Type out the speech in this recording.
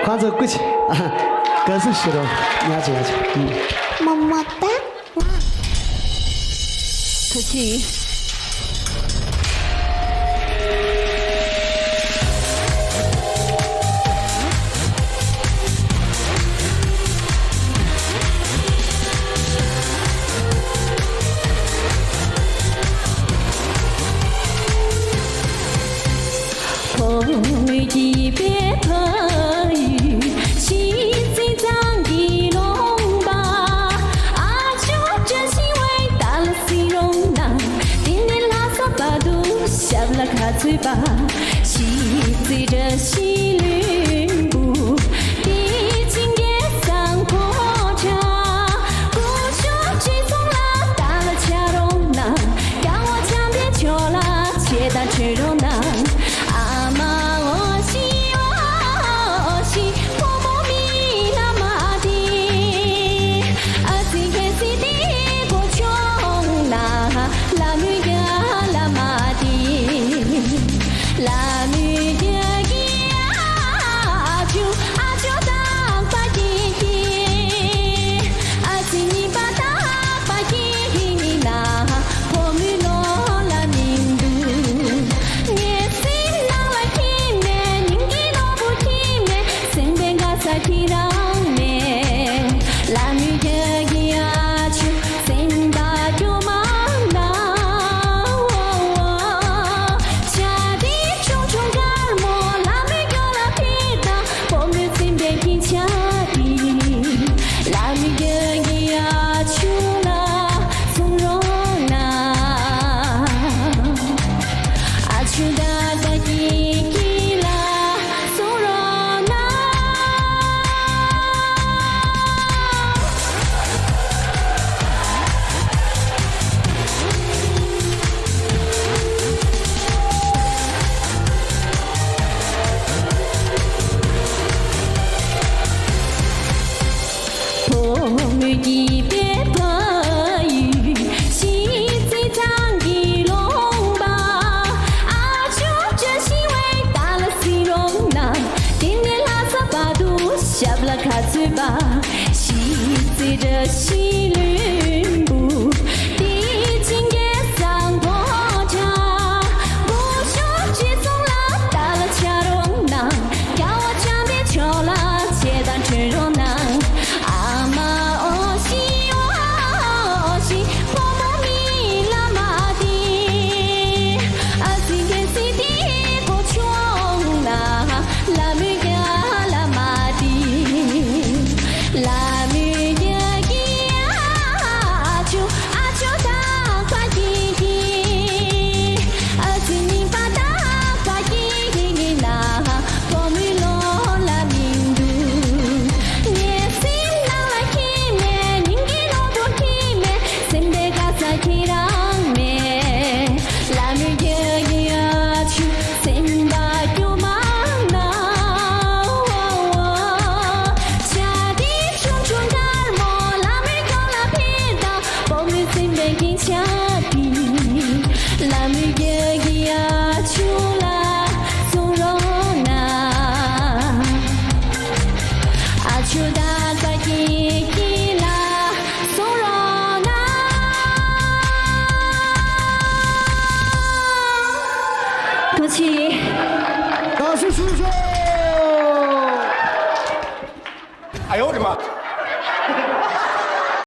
看着过去啊，歌是写的，了解了解，么么哒，可惜。风雨一别特雨，心最脏的龙吧。啊，就真心伟大了西容纳，叮叮拉萨巴杜，下不了卡嘴巴，心醉着西吕布，地经也桑破茶，古说追踪啦，打了卡容纳，让我强别求啦，切打吹容纳。风雨一别特雨，心最脏的龙吧。啊，就真心伟大了西容纳，叮叮拉萨巴杜，下不了卡嘴巴，心醉着西吕布，地经也桑破茶，不说追踪啦，打了卡容纳，让我强别求啦，切当吹容纳。可惜，大师叔叔，哎呦我的妈！